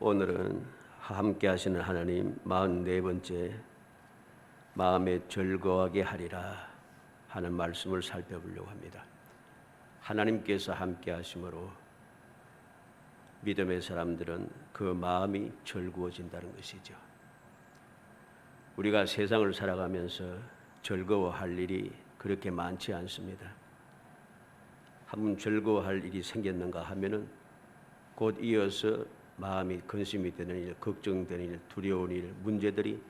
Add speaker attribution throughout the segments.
Speaker 1: 오늘은 함께 하시는 하나님 44번째 마음에 즐거워하게 하리라 하는 말씀을 살펴보려고 합니다. 하나님께서 함께 하심으로 믿음의 사람들은 그 마음이 즐거워진다는 것이죠. 우리가 세상을 살아가면서 즐거워할 일이 그렇게 많지 않습니다. 한번 즐거워할 일이 생겼는가 하면은 곧 이어서 마음이 근심이 되는 일, 걱정되는 일, 두려운 일, 문제들이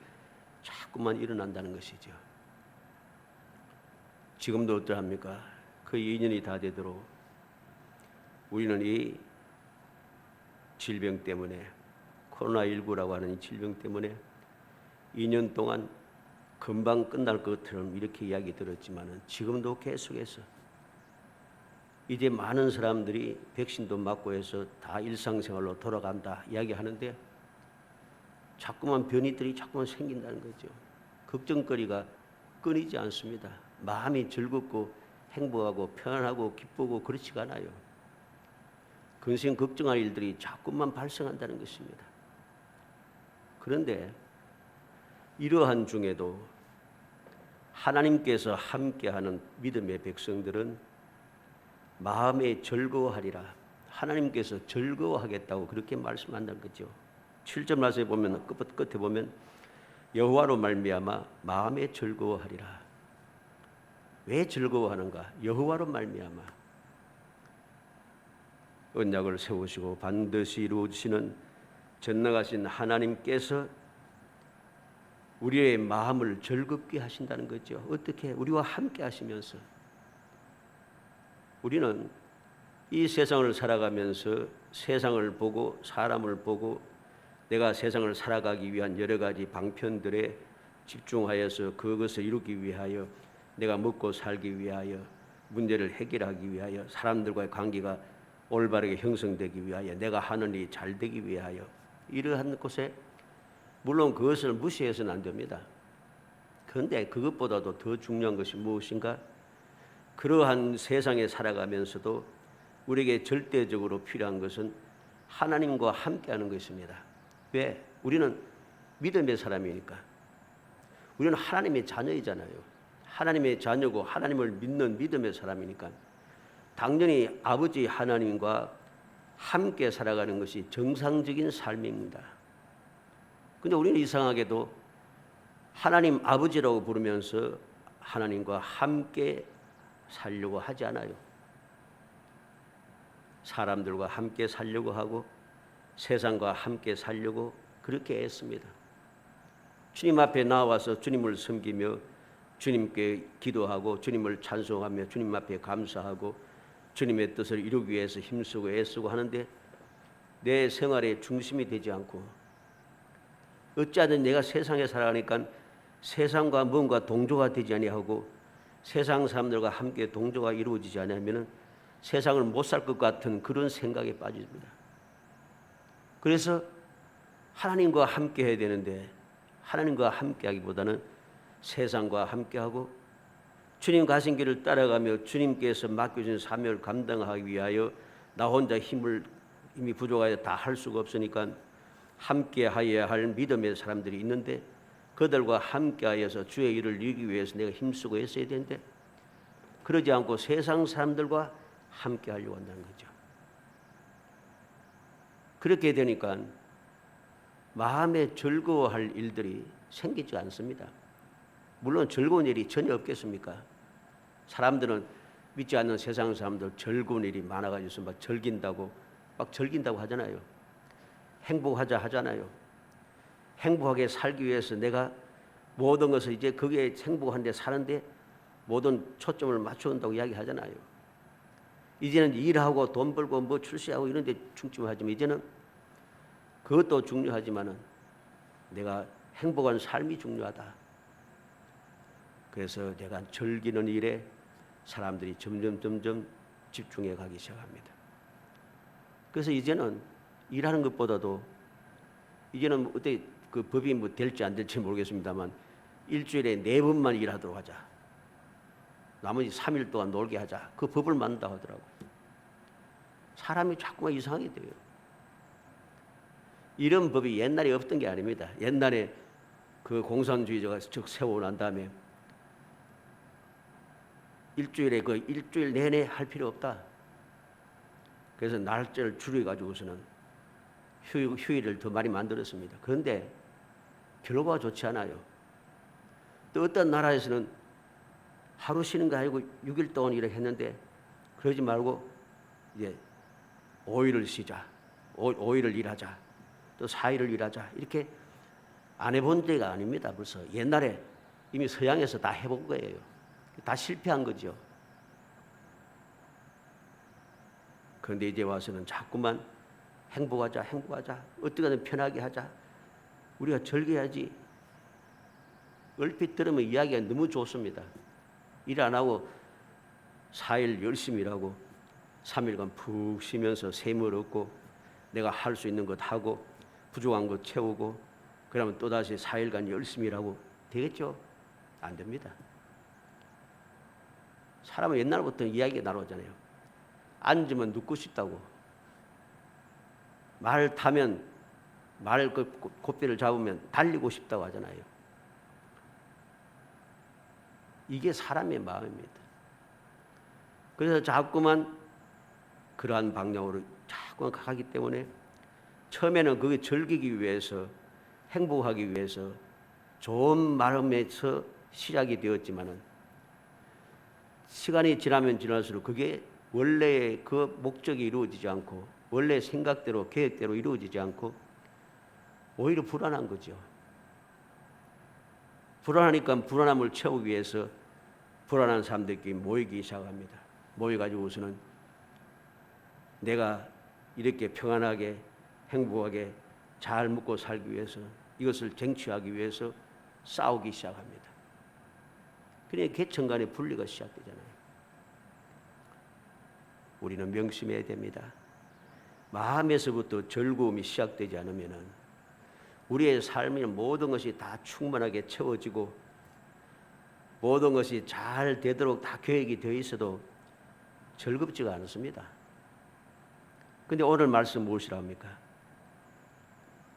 Speaker 1: 자꾸만 일어난다는 것이죠. 지금도 어떠합니까? 그 2년이 다 되도록 우리는 이 질병 때문에, 코로나19라고 하는 이 질병 때문에 2년 동안 금방 끝날 것처럼 이렇게 이야기 들었지만 지금도 계속해서 이제 많은 사람들이 백신도 맞고 해서 다 일상생활로 돌아간다 이야기하는데 자꾸만 변이들이 자꾸만 생긴다는 거죠. 걱정거리가 끊이지 않습니다. 마음이 즐겁고 행복하고 편안하고 기쁘고 그렇지가 않아요. 근심 걱정할 일들이 자꾸만 발생한다는 것입니다. 그런데 이러한 중에도 하나님께서 함께하는 믿음의 백성들은 마음에 즐거워하리라. 하나님께서 즐거워하겠다고 그렇게 말씀한다는 거죠. 7절 말씀에 보면 끝에 보면 여호와로 말미암아 마음에 즐거워하리라. 왜 즐거워하는가? 여호와로 말미암아 언약을 세우시고 반드시 이루어주시는 전능하신 하나님께서 우리의 마음을 즐겁게 하신다는 거죠. 어떻게? 우리와 함께 하시면서 우리는 이 세상을 살아가면서 세상을 보고 사람을 보고 내가 세상을 살아가기 위한 여러 가지 방편들에 집중하여서 그것을 이루기 위하여 내가 먹고 살기 위하여 문제를 해결하기 위하여 사람들과의 관계가 올바르게 형성되기 위하여 내가 하는 일이 잘 되기 위하여 이러한 곳에 물론 그것을 무시해서는 안 됩니다. 그런데 그것보다도 더 중요한 것이 무엇인가? 그러한 세상에 살아가면서도 우리에게 절대적으로 필요한 것은 하나님과 함께하는 것입니다. 왜? 우리는 믿음의 사람이니까. 우리는 하나님의 자녀이잖아요. 하나님의 자녀고 하나님을 믿는 믿음의 사람이니까 당연히 아버지 하나님과 함께 살아가는 것이 정상적인 삶입니다. 그런데 우리는 이상하게도 하나님 아버지라고 부르면서 하나님과 함께 살려고 하지 않아요. 사람들과 함께 살려고 하고 세상과 함께 살려고 그렇게 애씁니다. 주님 앞에 나와서 주님을 섬기며 주님께 기도하고 주님을 찬송하며 주님 앞에 감사하고 주님의 뜻을 이루기 위해서 힘쓰고 애쓰고 하는데 내 생활의 중심이 되지 않고 어찌하든 내가 세상에 살아가니까 세상과 뭔가 동조가 되지 아니하고 세상 사람들과 함께 동조가 이루어지지 않으면 세상을 못 살 것 같은 그런 생각에 빠집니다. 그래서 하나님과 함께 해야 되는데 하나님과 함께 하기보다는 세상과 함께하고 주님 가신 길을 따라가며 주님께서 맡겨준 사명을 감당하기 위하여 나 혼자 힘이 부족하여 다 할 수가 없으니까 함께 하여야 할 믿음의 사람들이 있는데 그들과 함께하여서 주의 일을 이루기 위해서 내가 힘쓰고 했어야 되는데 그러지 않고 세상 사람들과 함께하려고 한다는 거죠. 그렇게 되니까 마음에 즐거워할 일들이 생기지 않습니다. 물론 즐거운 일이 전혀 없겠습니까? 사람들은 믿지 않는 세상 사람들 즐거운 일이 많아가지고 막 즐긴다고 하잖아요. 행복하자 하잖아요. 행복하게 살기 위해서 내가 모든 것을 이제 그게 행복한 데 사는데 모든 초점을 맞춰온다고 이야기하잖아요. 이제는 일하고 돈 벌고 뭐 출세하고 이런 데 중점하지만 이제는 그것도 중요하지만은 내가 행복한 삶이 중요하다. 그래서 내가 즐기는 일에 사람들이 점점 집중해 가기 시작합니다. 그래서 이제는 일하는 것보다도 이제는 어떻게 그 법이 뭐 될지 안 될지 모르겠습니다만 일주일에 4번만 일하도록 하자. 나머지 3일 동안 놀게 하자. 그 법을 만든다고 하더라고요. 사람이 자꾸만 이상하게 돼요. 이런 법이 옛날에 없던 게 아닙니다. 옛날에 그 공산주의자가 즉 세우고 난 다음에 일주일에 그 일주일 내내 할 필요 없다. 그래서 날짜를 줄여가지고서는 휴일을 더 많이 만들었습니다. 그런데 결과가 좋지 않아요. 또 어떤 나라에서는 하루 쉬는 거 아니고 6일 동안 일을 했는데 그러지 말고 이제 5일을 쉬자. 5일을 일하자. 또 4일을 일하자. 이렇게 안 해본 데가 아닙니다. 벌써 옛날에 이미 서양에서 다 해본 거예요. 다 실패한 거죠. 그런데 이제 와서는 자꾸만 행복하자, 행복하자. 어떻게든 편하게 하자. 우리가 즐겨야지. 얼핏 들으면 이야기가 너무 좋습니다. 일 안 하고 4일 열심히 일하고 3일간 푹 쉬면서 샘을 얻고 내가 할 수 있는 것 하고 부족한 것 채우고 그러면 또다시 4일간 열심히 일하고 되겠죠? 안 됩니다. 사람은 옛날부터 이야기가 나오잖아요. 앉으면 눕고 싶다고. 말 타면 말 그 곶배를 잡으면 달리고 싶다고 하잖아요. 이게 사람의 마음입니다. 그래서 자꾸만 그러한 방향으로 자꾸만 가기 때문에 처음에는 그게 즐기기 위해서 행복하기 위해서 좋은 마음에서 시작이 되었지만은 시간이 지나면 지날수록 그게 원래의 그 목적이 이루어지지 않고 원래 생각대로 계획대로 이루어지지 않고 오히려 불안한 거죠. 불안하니까 불안함을 채우기 위해서 불안한 사람들끼리 모이기 시작합니다. 모여가지고서는 내가 이렇게 평안하게 행복하게 잘 먹고 살기 위해서 이것을 쟁취하기 위해서 싸우기 시작합니다. 그러니까 계층 간의 분리가 시작되잖아요. 우리는 명심해야 됩니다. 마음에서부터 즐거움이 시작되지 않으면 우리의 삶의 모든 것이 다 충만하게 채워지고 모든 것이 잘 되도록 다 계획이 되어 있어도 즐겁지가 않습니다. 그런데 오늘 말씀 무엇이라 합니까?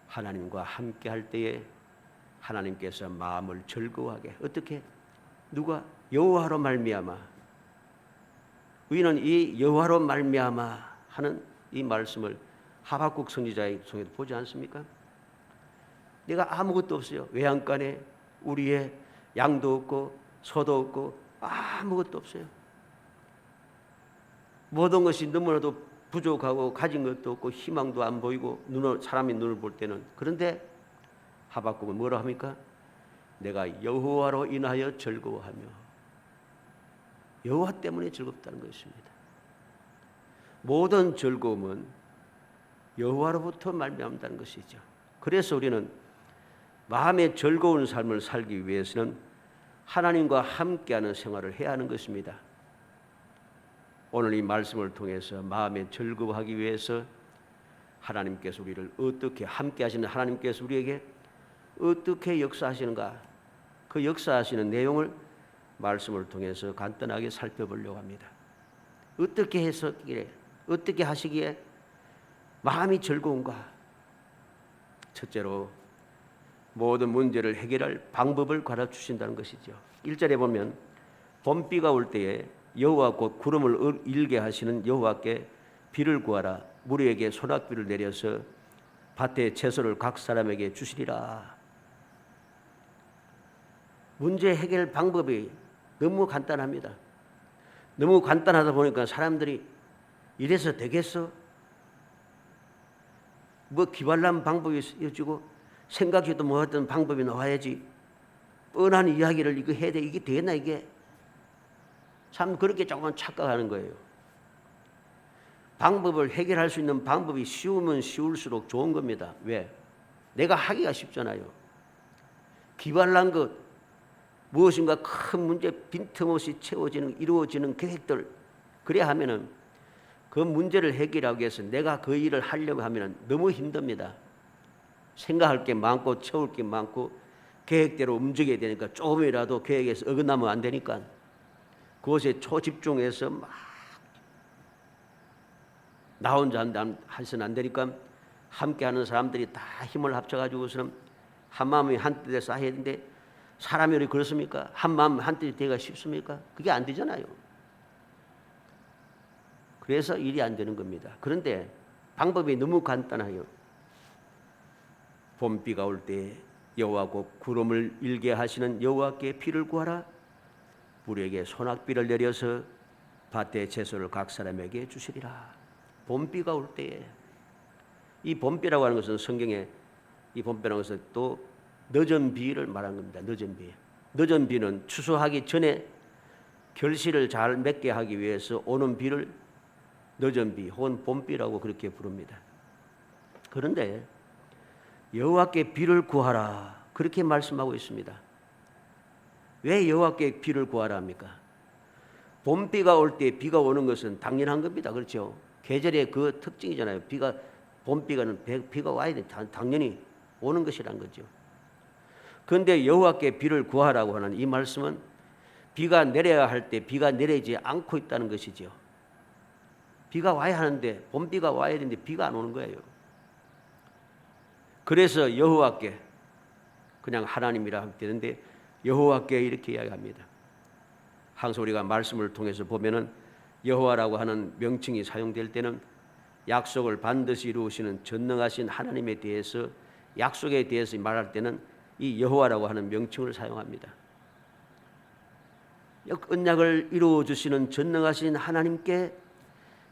Speaker 1: 하나님과 함께 할 때에 하나님께서 마음을 즐거워하게 어떻게? 누가? 여호와로 말미암아. 우리는 이 여호와로 말미암아 하는 이 말씀을 하박국 선지자의 통해서 보지 않습니까? 내가 아무것도 없어요. 외양간에 우리의 양도 없고 소도 없고 아무것도 없어요. 모든 것이 너무나도 부족하고 가진 것도 없고 희망도 안 보이고 사람의 눈을 볼 때는 그런데 하박국은 뭐라 합니까? 내가 여호와로 인하여 즐거워하며 여호와 때문에 즐겁다는 것입니다. 모든 즐거움은 여호와로부터 말미암는다는 것이죠. 그래서 우리는 마음의 즐거운 삶을 살기 위해서는 하나님과 함께하는 생활을 해야 하는 것입니다. 오늘 이 말씀을 통해서 마음에 즐거워하기 위해서 하나님께서 우리를 어떻게 함께하시는 하나님께서 우리에게 어떻게 역사하시는가 그 역사하시는 내용을 말씀을 통해서 간단하게 살펴보려고 합니다. 어떻게 해서기에 어떻게 하시기에 마음이 즐거운가? 첫째로 모든 문제를 해결할 방법을 가르치신다는 것이죠. 1절에 보면 봄비가 올 때에 여호와 곧 구름을 일게 하시는 여호와께 비를 구하라. 무리에게 소낙비를 내려서 밭의 채소를 각 사람에게 주시리라. 문제 해결 방법이 너무 간단합니다. 너무 간단하다 보니까 사람들이 이래서 되겠어? 뭐 기발난 방법이 있어지고 생각해도 못했던 방법이 나와야지. 뻔한 이야기를 이거 해야 돼. 이게 되겠나 이게? 참 그렇게 조금만 착각하는 거예요. 방법을 해결할 수 있는 방법이 쉬우면 쉬울수록 좋은 겁니다. 왜? 내가 하기가 쉽잖아요. 기발난 것, 무엇인가 큰 문제 빈틈없이 채워지는 이루어지는 계획들 그래야 하면은 그 문제를 해결하기 위해서 내가 그 일을 하려고 하면은 너무 힘듭니다. 생각할 게 많고 채울 게 많고 계획대로 움직여야 되니까 조금이라도 계획에서 어긋나면 안 되니까 그것에 초집중해서 막 나 혼자 해서는 안 되니까 함께하는 사람들이 다 힘을 합쳐가지고서는 한 마음이 한 뜻에서 해야 되는데 사람이 왜 그렇습니까? 한 마음 한 뜻이 되기가 쉽습니까? 그게 안 되잖아요. 그래서 일이 안 되는 겁니다. 그런데 방법이 너무 간단해요. 봄비가 올 때 여호와 곧 구름을 일게 하시는 여호와께 비를 구하라. 우리에게 소낙비를 내려서 밭의 채소를 각 사람에게 주시리라. 봄비가 올 때에 이 봄비라고 하는 것은 성경에 이 봄비라는 것은 또 늦은 비를 말하는 겁니다. 늦은 비. 늦은 비는 추수하기 전에 결실을 잘 맺게 하기 위해서 오는 비를 늦은 비 혹은 봄비라고 그렇게 부릅니다. 그런데 여호와께 비를 구하라 그렇게 말씀하고 있습니다. 왜 여호와께 비를 구하라 합니까? 봄비가 올 때 비가 오는 것은 당연한 겁니다. 그렇죠? 계절의 그 특징이잖아요. 비가 와야 돼. 당연히 오는 것이란 거죠. 그런데 여호와께 비를 구하라고 하는 이 말씀은 비가 내려야 할 때 비가 내리지 않고 있다는 것이죠. 비가 와야 하는데 봄비가 와야 되는데 비가 안 오는 거예요. 그래서 여호와께 그냥 하나님이라 하면 되는데 여호와께 이렇게 이야기합니다. 항상 우리가 말씀을 통해서 보면은 여호와라고 하는 명칭이 사용될 때는 약속을 반드시 이루시는 전능하신 하나님에 대해서 약속에 대해서 말할 때는 이 여호와라고 하는 명칭을 사용합니다. 언약을 이루어 주시는 전능하신 하나님께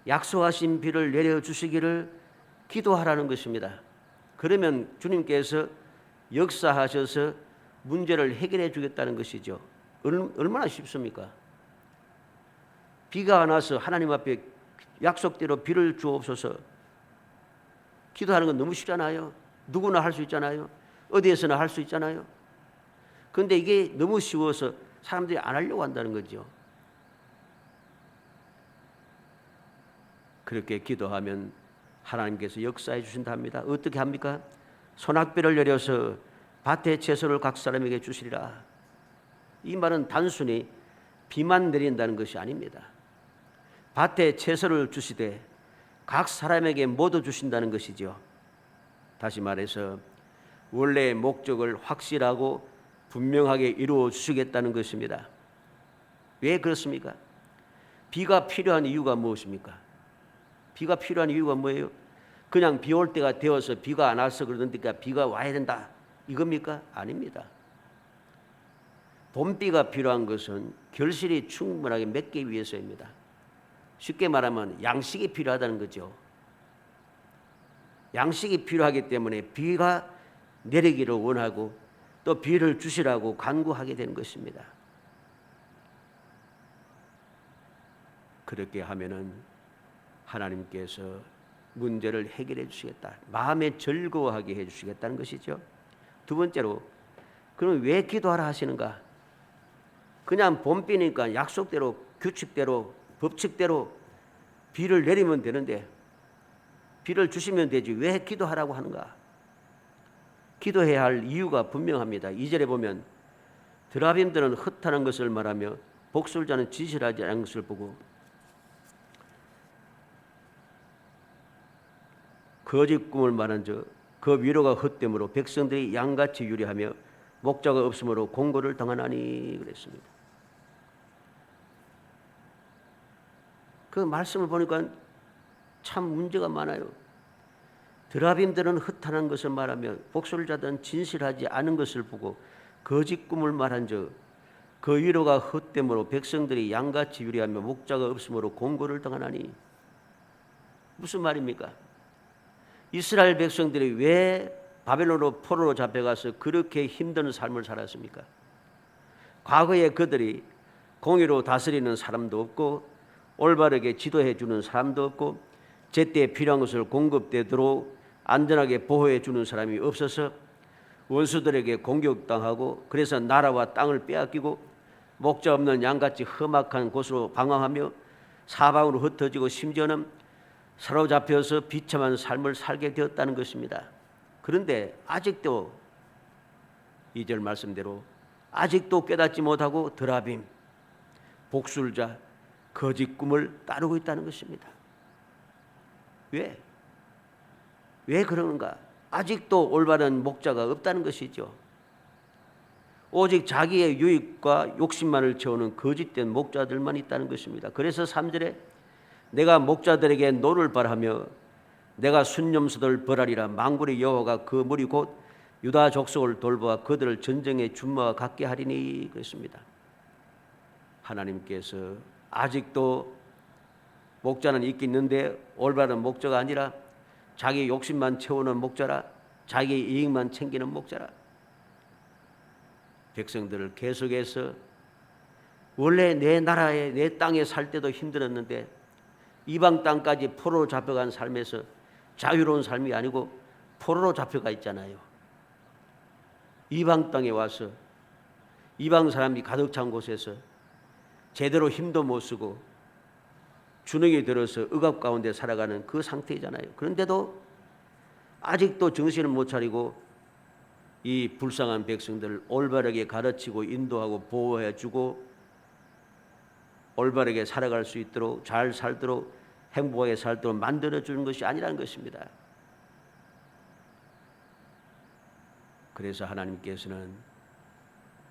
Speaker 1: 약속하신 비를 내려 주시기를 기도하라는 것입니다. 그러면 주님께서 역사하셔서 문제를 해결해 주겠다는 것이죠. 얼마나 쉽습니까? 비가 안 와서 하나님 앞에 약속대로 비를 주옵소서 기도하는 건 너무 쉽잖아요. 누구나 할 수 있잖아요. 어디에서나 할 수 있잖아요. 그런데 이게 너무 쉬워서 사람들이 안 하려고 한다는 거죠. 그렇게 기도하면 하나님께서 역사해 주신답니다. 어떻게 합니까? 소낙비를 내려서 밭의 채소를 각 사람에게 주시리라. 이 말은 단순히 비만 내린다는 것이 아닙니다. 밭에 채소를 주시되 각 사람에게 모두 주신다는 것이죠. 다시 말해서 원래의 목적을 확실하고 분명하게 이루어 주시겠다는 것입니다. 왜 그렇습니까? 비가 필요한 이유가 무엇입니까? 비가 필요한 이유가 뭐예요? 그냥 비 올 때가 되어서 비가 안 와서 그러니까 비가 와야 된다 이겁니까? 아닙니다. 봄비가 필요한 것은 결실이 충분하게 맺기 위해서입니다. 쉽게 말하면 양식이 필요하다는 거죠. 양식이 필요하기 때문에 비가 내리기를 원하고 또 비를 주시라고 간구하게 되는 것입니다. 그렇게 하면은 하나님께서 문제를 해결해 주시겠다. 마음에 즐거워하게 해 주시겠다는 것이죠. 두 번째로 그럼 왜 기도하라 하시는가? 그냥 봄비니까 약속대로 규칙대로 법칙대로 비를 내리면 되는데 비를 주시면 되지 왜 기도하라고 하는가? 기도해야 할 이유가 분명합니다. 2절에 보면 드라빔들은 흩하는 것을 말하며 복술자는 진실하지 않은 것을 보고 거짓 꿈을 말한 그 위로가 헛됨으로 백성들이 양같이 유리하며 목자가 없으므로 공고를 당하나니 그랬습니다. 그 말씀을 보니까 참 문제가 많아요. 드라빔들은 흩하는 것을 말하며 복술자들은 진실하지 않은 것을 보고 거짓 꿈을 말한 그 위로가 헛됨으로 백성들이 양같이 유리하며 목자가 없으므로 공고를 당하나니 무슨 말입니까? 이스라엘 백성들이 왜 바벨론으로 포로로 잡혀가서 그렇게 힘든 삶을 살았습니까? 과거에 그들이 공의로 다스리는 사람도 없고 올바르게 지도해 주는 사람도 없고 제때 필요한 것을 공급되도록 안전하게 보호해 주는 사람이 없어서 원수들에게 공격당하고 그래서 나라와 땅을 빼앗기고 목자 없는 양같이 험악한 곳으로 방황하며 사방으로 흩어지고 심지어는 사로잡혀서 비참한 삶을 살게 되었다는 것입니다. 그런데 아직도 2절 말씀대로 아직도 깨닫지 못하고 드라빔, 복술자, 거짓 꿈을 따르고 있다는 것입니다. 왜 왜 그러는가? 아직도 올바른 목자가 없다는 것이죠. 오직 자기의 유익과 욕심만을 채우는 거짓된 목자들만 있다는 것입니다. 그래서 3절에 내가 목자들에게 노를 바라며 내가 순념수들 벌하리라. 만군의 여호와가 그 무리 곧 유다 족속을 돌보아 그들을 전쟁의 준마와 같게 하리니 그랬습니다. 하나님께서 아직도 목자는 있긴 있는데 올바른 목자가 아니라 자기 욕심만 채우는 목자라, 자기 이익만 챙기는 목자라. 백성들을 계속해서 원래 내 나라에 내 땅에 살 때도 힘들었는데 이방 땅까지 포로로 잡혀간 삶에서 자유로운 삶이 아니고 포로로 잡혀가 있잖아요. 이방 땅에 와서 이방 사람이 가득 찬 곳에서 제대로 힘도 못 쓰고 주눅이 들어서 억압 가운데 살아가는 그 상태잖아요. 그런데도 아직도 정신을 못 차리고 이 불쌍한 백성들을 올바르게 가르치고 인도하고 보호해주고 올바르게 살아갈 수 있도록 잘 살도록 행복하게 살도록 만들어주는 것이 아니라는 것입니다. 그래서 하나님께서는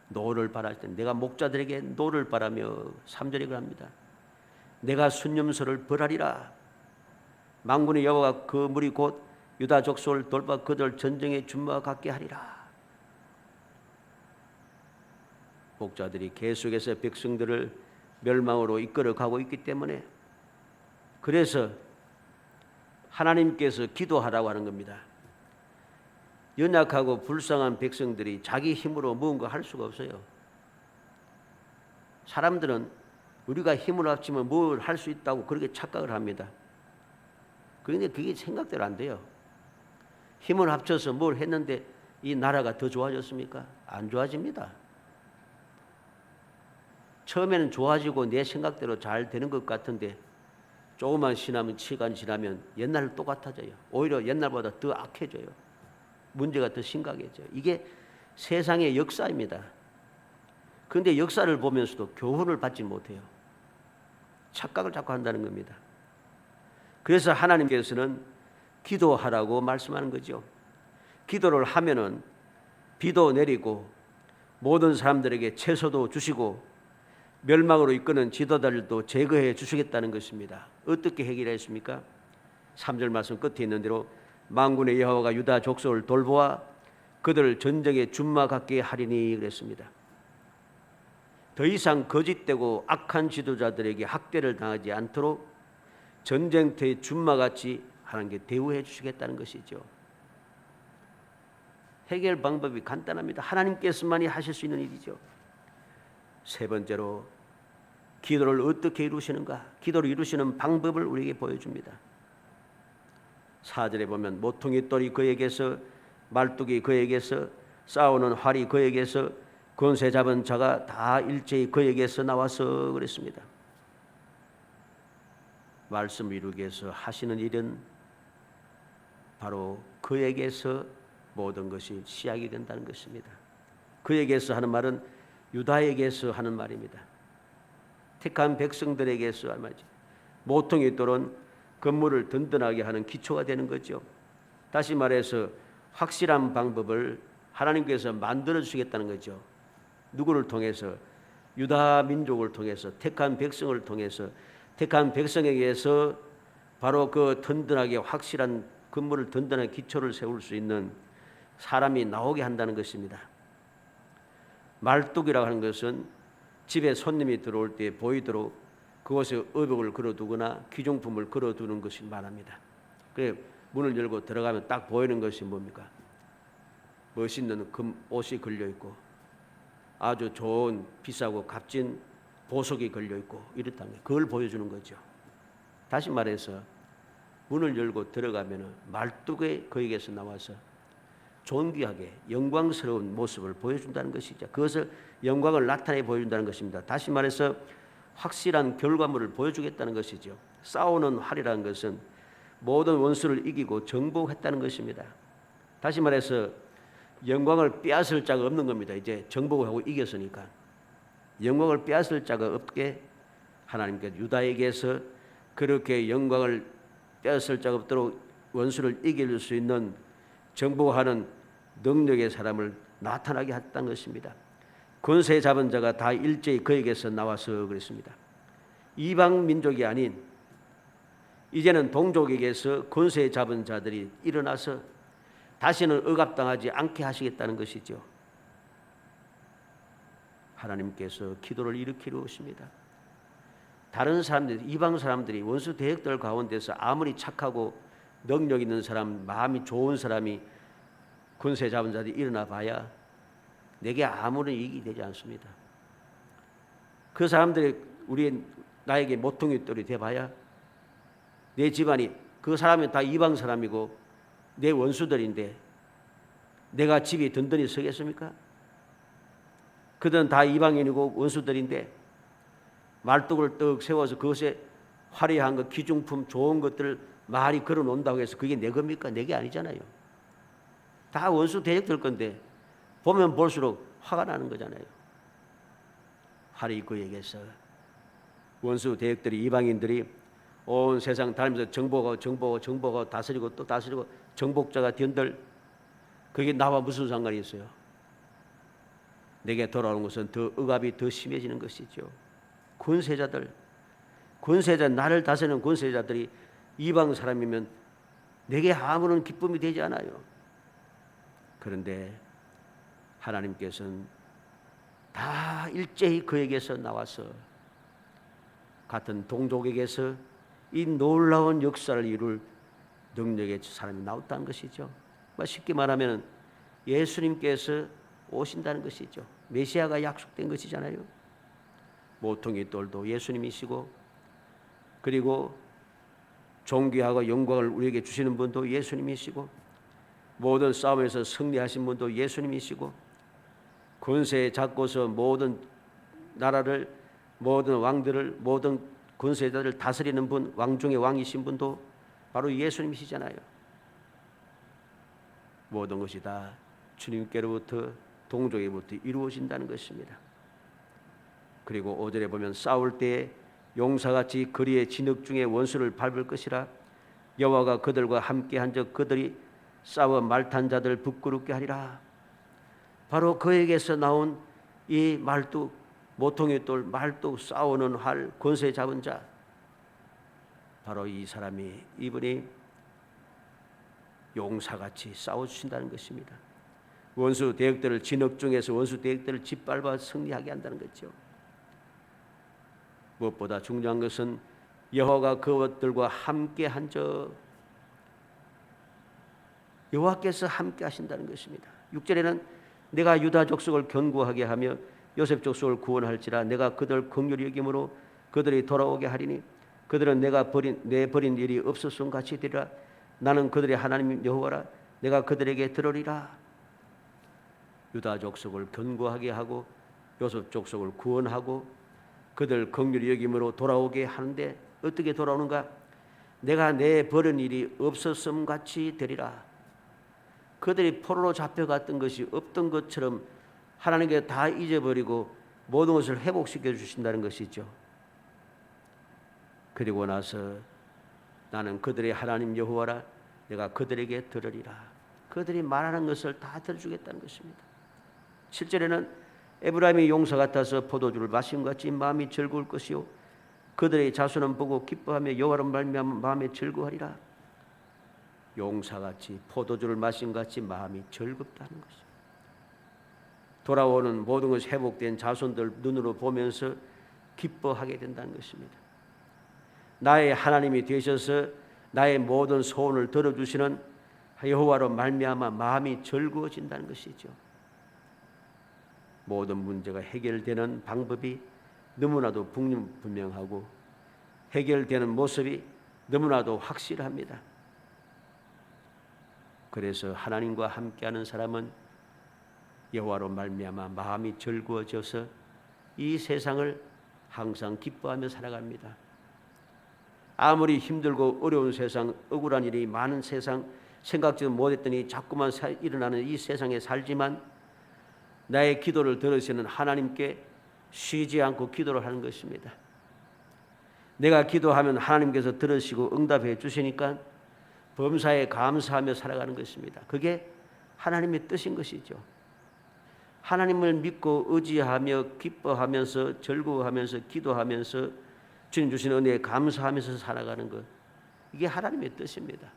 Speaker 1: 노를 바랄 때 내가 목자들에게 노를 바라며 3절에 그럽니다. 내가 순념소를 벌하리라. 만군의 여호와가 그 무리 곧 유다 족속을 돌봐 그들 전쟁의 준마와 같게 하리라. 목자들이 계속해서 백성들을 멸망으로 이끌어가고 있기 때문에 그래서 하나님께서 기도하라고 하는 겁니다. 연약하고 불쌍한 백성들이 자기 힘으로 무언가 할 수가 없어요. 사람들은 우리가 힘을 합치면 뭘 할 수 있다고 그렇게 착각을 합니다. 그런데 그게 생각대로 안 돼요. 힘을 합쳐서 뭘 했는데 이 나라가 더 좋아졌습니까? 안 좋아집니다. 처음에는 좋아지고 내 생각대로 잘 되는 것 같은데 조금만 시간 지나면 옛날로 똑같아져요. 오히려 옛날보다 더 악해져요. 문제가 더 심각해져요. 이게 세상의 역사입니다. 그런데 역사를 보면서도 교훈을 받지 못해요. 착각을 자꾸 한다는 겁니다. 그래서 하나님께서는 기도하라고 말씀하는 거죠. 기도를 하면은 비도 내리고 모든 사람들에게 채소도 주시고 멸망으로 이끄는 지도자들도 제거해 주시겠다는 것입니다. 어떻게 해결했습니까? 3절 말씀 끝에 있는 대로 만군의 여호와가 유다 족속을 돌보아 그들을 전쟁의 준마 같게 하리니 그랬습니다. 더 이상 거짓되고 악한 지도자들에게 학대를 당하지 않도록 전쟁터의 준마같이 하나님께 대우해 주시겠다는 것이죠. 해결 방법이 간단합니다. 하나님께서만이 하실 수 있는 일이죠. 세 번째로 기도를 어떻게 이루시는가? 기도를 이루시는 방법을 우리에게 보여줍니다. 4절에 보면 모퉁이 돌이 그에게서 말뚝이 그에게서 싸우는 활이 그에게서 권세 잡은 자가 다 일제히 그에게서 나와서 그랬습니다. 말씀 이루기 위해서 하시는 일은 바로 그에게서 모든 것이 시작이 된다는 것입니다. 그에게서 하는 말은 유다에게서 하는 말입니다. 택한 백성들에게서 하는 말이죠. 모퉁이 돌은 건물을 든든하게 하는 기초가 되는 거죠. 다시 말해서 확실한 방법을 하나님께서 만들어 주시겠다는 거죠. 누구를 통해서? 유다 민족을 통해서, 택한 백성을 통해서, 택한 백성에게서 바로 그 든든하게 확실한 건물을 든든한 기초를 세울 수 있는 사람이 나오게 한다는 것입니다. 말뚝이라고 하는 것은 집에 손님이 들어올 때 보이도록 그곳에 의복을 걸어두거나 귀중품을 걸어두는 것을 말합니다. 그래 문을 열고 들어가면 딱 보이는 것이 뭡니까? 멋있는 금 옷이 걸려 있고 아주 좋은 비싸고 값진 보석이 걸려 있고 이렇다는 거예요. 그걸 보여주는 거죠. 다시 말해서 문을 열고 들어가면 말뚝에 그에게서 나와서 존귀하게 영광스러운 모습을 보여준다는 것이죠. 그것을 영광을 나타내 보여준다는 것입니다. 다시 말해서 확실한 결과물을 보여주겠다는 것이죠. 싸우는 활이라는 것은 모든 원수를 이기고 정복했다는 것입니다. 다시 말해서 영광을 빼앗을 자가 없는 겁니다. 이제 정복하고 이겼으니까 영광을 빼앗을 자가 없게 하나님께서 유다에게서 그렇게 영광을 빼앗을 자가 없도록 원수를 이길 수 있는 정복하는 능력의 사람을 나타나게 했다는 것입니다. 권세 잡은 자가 다 일제히 그에게서 나와서 그랬습니다. 이방 민족이 아닌 이제는 동족에게서 권세 잡은 자들이 일어나서 다시는 억압당하지 않게 하시겠다는 것이죠. 하나님께서 기도를 일으키려 오십니다. 다른 사람들, 이방 사람들이 원수 대적들 가운데서 아무리 착하고 능력 있는 사람, 마음이 좋은 사람이 권세 잡은 자들이 일어나 봐야 내게 아무런 이익이 되지 않습니다. 그 사람들이 나에게 모퉁이 돌이 돼봐야 내 집안이, 그 사람이 다 이방 사람이고 내 원수들인데 내가 집이 든든히 서겠습니까? 그들은 다 이방인이고 원수들인데 말뚝을 떡 세워서 그것에 화려한 것, 기중품, 좋은 것들을 말이 걸어 놓는다고 해서 그게 내 겁니까? 내게 아니잖아요. 다 원수 대적들 건데 보면 볼수록 화가 나는 거잖아요. 하리 그에게서 원수 대적들이, 이방인들이 온 세상 다니면서 정복하고 다스리고 또 다스리고 정복자가 된들, 그게 나와 무슨 상관이 있어요? 내게 돌아오는 것은 더 억압이 더 심해지는 것이죠. 권세자, 나를 다스리는 권세자들이 이방 사람이면 내게 아무런 기쁨이 되지 않아요. 그런데 하나님께서는 다 일제히 그에게서 나와서 같은 동족에게서 이 놀라운 역사를 이룰 능력의 사람이 나왔다는 것이죠. 쉽게 말하면 예수님께서 오신다는 것이죠. 메시아가 약속된 것이잖아요. 모퉁이 돌도 예수님이시고, 그리고 존귀하고 영광을 우리에게 주시는 분도 예수님이시고, 모든 싸움에서 승리하신 분도 예수님이시고, 권세 잡고서 모든 나라를, 모든 왕들을, 모든 권세자들을 다스리는 분, 왕 중의 왕이신 분도 바로 예수님이시잖아요. 모든 것이 다 주님께로부터, 동족에부터 이루어진다는 것입니다. 그리고 5절에 보면 싸울 때에 용사같이 거리의 진흙 중에 원수를 밟을 것이라. 여호와가 그들과 함께 한즉 그들이 싸워 말탄 자들 부끄럽게 하리라. 바로 그에게서 나온 이 말뚝, 모퉁이 돌, 말뚝, 싸우는 활, 권세 잡은 자, 바로 이 사람이, 이분이 용사같이 싸워주신다는 것입니다. 원수 대적들을, 진흙 중에서 원수 대적들을 짓밟아 승리하게 한다는 거죠. 무엇보다 중요한 것은 여호와가 그것들과 함께 한적, 여호와께서 함께 하신다는 것입니다. 6절에는 내가 유다 족속을 견고하게 하며 요셉 족속을 구원할지라. 내가 그들 긍휼히 여김으로 그들이 돌아오게 하리니 그들은 내 버린 일이 없었음 같이 되리라. 나는 그들의 하나님 여호와라. 내가 그들에게 들으리라. 유다 족속을 견고하게 하고 요셉 족속을 구원하고 그들 긍휼히 여김으로 돌아오게 하는데, 어떻게 돌아오는가? 내가 내 버린 일이 없었음 같이 되리라. 그들이 포로로 잡혀갔던 것이 없던 것처럼 하나님께 다 잊어버리고 모든 것을 회복시켜 주신다는 것이죠. 그리고 나서 나는 그들의 하나님 여호와라. 내가 그들에게 들으리라. 그들이 말하는 것을 다 들어주겠다는 것입니다. 7절에는 에브라임이 용사 같아서 포도주를 마심 같이 마음이 즐거울 것이요 그들의 자손은 보고 기뻐하며 여호와로 말미암아 마음에 즐거워하리라. 용사같이 포도주를 마신 같이 마음이 즐겁다는 것입니다. 돌아오는 모든 것이 회복된 자손들 눈으로 보면서 기뻐하게 된다는 것입니다. 나의 하나님이 되셔서 나의 모든 소원을 들어주시는 여호와로 말미암아 마음이 즐거워진다는 것이죠. 모든 문제가 해결되는 방법이 너무나도 분명하고 해결되는 모습이 너무나도 확실합니다. 그래서 하나님과 함께하는 사람은 여호와로 말미암아 마음이 즐거워져서 이 세상을 항상 기뻐하며 살아갑니다. 아무리 힘들고 어려운 세상, 억울한 일이 많은 세상, 생각지도 못했더니 자꾸만 일어나는 이 세상에 살지만 나의 기도를 들으시는 하나님께 쉬지 않고 기도를 하는 것입니다. 내가 기도하면 하나님께서 들으시고 응답해 주시니까 범사에 감사하며 살아가는 것입니다. 그게 하나님의 뜻인 것이죠. 하나님을 믿고 의지하며 기뻐하면서 즐거워하면서 기도하면서 주님 주신 은혜에 감사하면서 살아가는 것, 이게 하나님의 뜻입니다.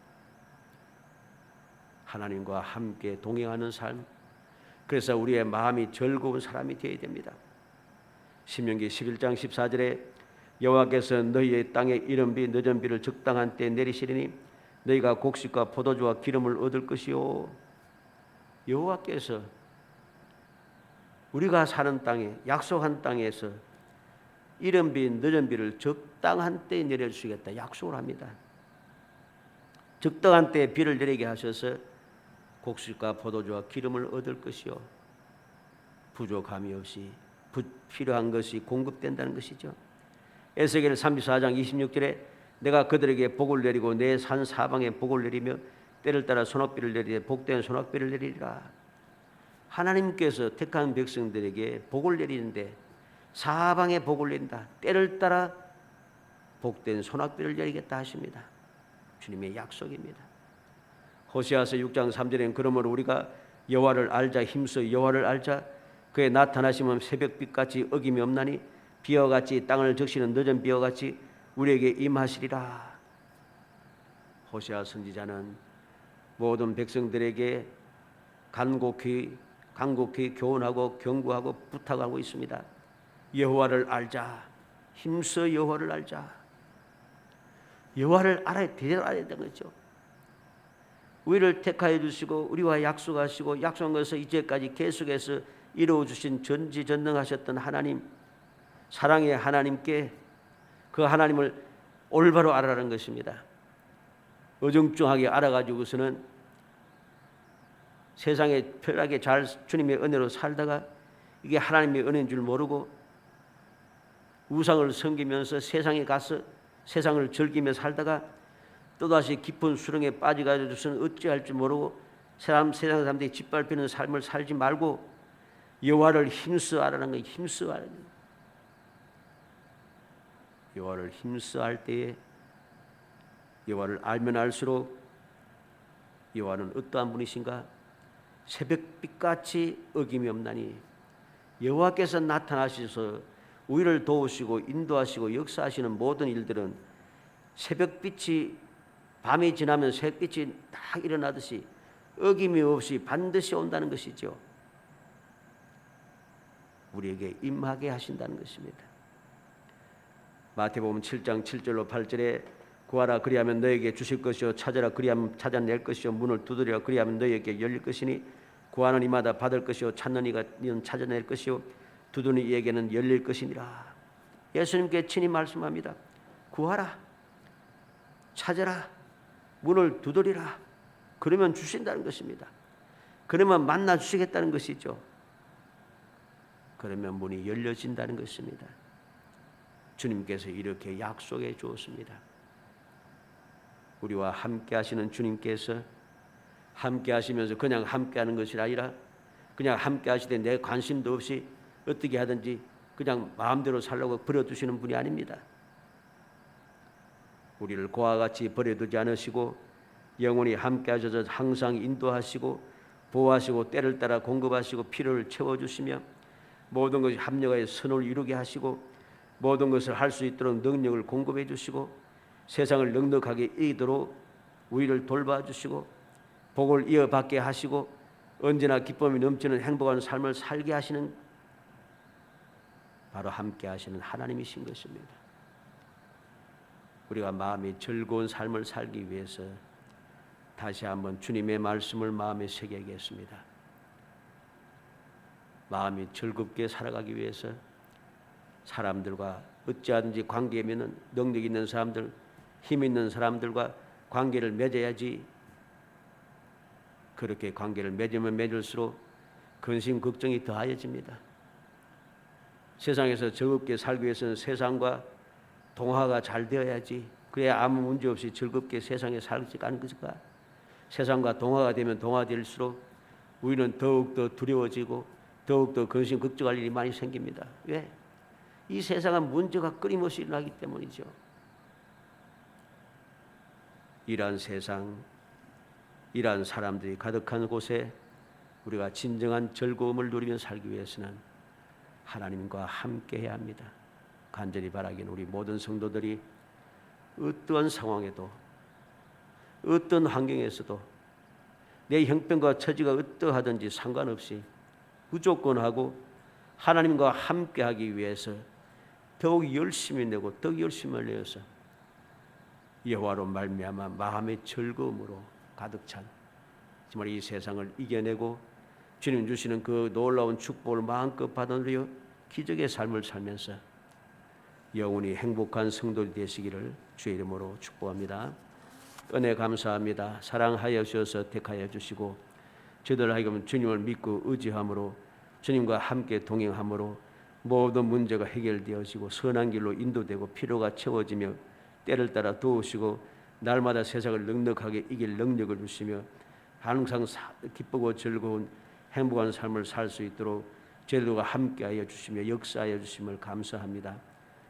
Speaker 1: 하나님과 함께 동행하는 삶, 그래서 우리의 마음이 즐거운 사람이 되어야 됩니다. 신명기 11장 14절에 여호와께서 너희의 땅에 이른 비 늦은 비를 적당한 때에 내리시리니 너희가 곡식과 포도주와 기름을 얻을 것이요. 여호와께서 우리가 사는 땅에, 약속한 땅에서 이른 비 늦은 비를 적당한 때에 내려주시겠다 약속을 합니다. 적당한 때에 비를 내리게 하셔서 곡식과 포도주와 기름을 얻을 것이요, 부족함이 없이 필요한 것이 공급된다는 것이죠. 에스겔 34장 26절에 내가 그들에게 복을 내리고 내 산 사방에 복을 내리며 때를 따라 소낙비를 내리되 복된 소낙비를 내리리라. 하나님께서 택한 백성들에게 복을 내리는데 사방에 복을 내린다. 때를 따라 복된 소낙비를 내리겠다 하십니다. 주님의 약속입니다. 호세아서 6장 3절에는 그러므로 우리가 여호와를 알자, 힘써 여호와를 알자. 그의 나타나심은 새벽빛같이 어김이 없나니 비와 같이 땅을 적시는 늦은 비와 같이 우리에게 임하시리라. 호세아 선지자는 모든 백성들에게 간곡히 교훈하고 경고하고 부탁하고 있습니다. 여호와를 알자, 힘써 여호와를 알자. 여호와를 알아야, 제대로 알아야 되는 거죠. 우리를 택하여 주시고 우리와 약속하시고 약속한 것을 이제까지 계속해서 이루어 주신 전지전능하셨던 하나님, 사랑의 하나님께 그 하나님을 올바로 알아라는 것입니다. 어정쩡하게 알아가지고서는 세상에 편하게 잘 주님의 은혜로 살다가 이게 하나님의 은혜인 줄 모르고 우상을 섬기면서 세상에 가서 세상을 즐기며 살다가 또다시 깊은 수렁에 빠져가지고서는 어찌할 줄 모르고 세상 사람들이 짓밟히는 삶을 살지 말고 여호와를 힘써 알아라는 거예요. 힘써 알아야 돼요. 여호와를 힘써 알 때에 여호와를 알면 알수록 여호와는 어떠한 분이신가? 새벽빛같이 어김이 없나니 여호와께서 나타나셔서 우리를 도우시고 인도하시고 역사하시는 모든 일들은 새벽빛이 밤이 지나면 새벽빛이 딱 일어나듯이 어김이 없이 반드시 온다는 것이죠. 우리에게 임하게 하신다는 것입니다. 마태복음 7장 7절로 8절에 구하라 그리하면 너에게 주실 것이요 찾아라 그리하면 찾아낼 것이요 문을 두드리라 그리하면 너에게 열릴 것이니 구하는 이마다 받을 것이요 찾는 이가 이는 찾아낼 것이요 두드리는 이에게는 열릴 것이니라. 예수님께 친히 말씀합니다. 구하라, 찾아라, 문을 두드리라. 그러면 주신다는 것입니다. 그러면 만나 주시겠다는 것이죠. 그러면 문이 열려진다는 것입니다. 주님께서 이렇게 약속해 주었습니다. 우리와 함께 하시는 주님께서 함께 하시면서 그냥 함께 하는 것이 아니라 그냥 함께 하시되 내 관심도 없이 어떻게 하든지 그냥 마음대로 살라고 버려두시는 분이 아닙니다. 우리를 고와 같이 버려두지 않으시고 영원히 함께 하셔서 항상 인도하시고 보호하시고 때를 따라 공급하시고 필요를 채워주시며 모든 것이 합력하여 선을 이루게 하시고 모든 것을 할 수 있도록 능력을 공급해 주시고 세상을 넉넉하게 이기도록 우리를 돌봐주시고 복을 이어받게 하시고 언제나 기쁨이 넘치는 행복한 삶을 살게 하시는 바로 함께 하시는 하나님이신 것입니다. 우리가 마음이 즐거운 삶을 살기 위해서 다시 한번 주님의 말씀을 마음에 새겨야겠습니다. 마음이 즐겁게 살아가기 위해서 사람들과 어찌하든지 관계에 맺는 능력 있는 사람들, 힘 있는 사람들과 관계를 맺어야지. 그렇게 관계를 맺으면 맺을수록 근심 걱정이 더하여집니다. 세상에서 즐겁게 살기 위해서는 세상과 동화가 잘 되어야지. 그래야 아무 문제 없이 즐겁게 세상에 살지 않을까. 세상과 동화가 되면 동화될수록 우리는 더욱더 두려워지고 더욱더 근심 걱정할 일이 많이 생깁니다. 왜? 이 세상은 문제가 끊임없이 일어나기 때문이죠. 이러한 세상, 이러한 사람들이 가득한 곳에 우리가 진정한 즐거움을 누리며 살기 위해서는 하나님과 함께해야 합니다. 간절히 바라기는 우리 모든 성도들이 어떠한 상황에도 어떤 환경에서도 내 형편과 처지가 어떠하든지 상관없이 무조건 하고 하나님과 함께하기 위해서 더욱 열심히 내고 더욱 열심을 내어서 여호와로 말미암아 마음의 즐거움으로 가득 찬 정말 이 세상을 이겨내고 주님 주시는 그 놀라운 축복을 마음껏 받아들여 기적의 삶을 살면서 영원히 행복한 성도들이 되시기를 주의 이름으로 축복합니다. 은혜 감사합니다. 사랑하여 주셔서 택하여 주시고 저들 하여금 주님을 믿고 의지함으로 주님과 함께 동행함으로 모든 문제가 해결되어지고 선한 길로 인도되고 필요가 채워지며 때를 따라 도우시고 날마다 세상을 넉넉하게 이길 능력을 주시며 항상 기쁘고 즐거운 행복한 삶을 살 수 있도록 저희들과 함께하여 주시며 역사하여 주심을 감사합니다.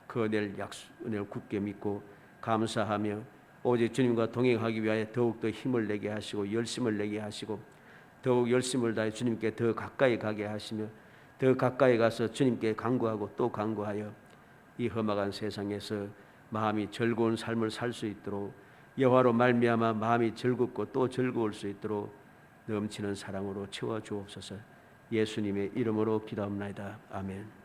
Speaker 1: 그 은혜를 굳게 믿고 감사하며 오직 주님과 동행하기 위하여 더욱더 힘을 내게 하시고 열심을 내게 하시고 더욱 열심을 다해 주님께 더 가까이 가게 하시며 더 가까이 가서 주님께 간구하고 또 간구하여 이 험악한 세상에서 마음이 즐거운 삶을 살 수 있도록 여호와로 말미암아 마음이 즐겁고 또 즐거울 수 있도록 넘치는 사랑으로 채워 주옵소서. 예수님의 이름으로 기도합나이다. 아멘.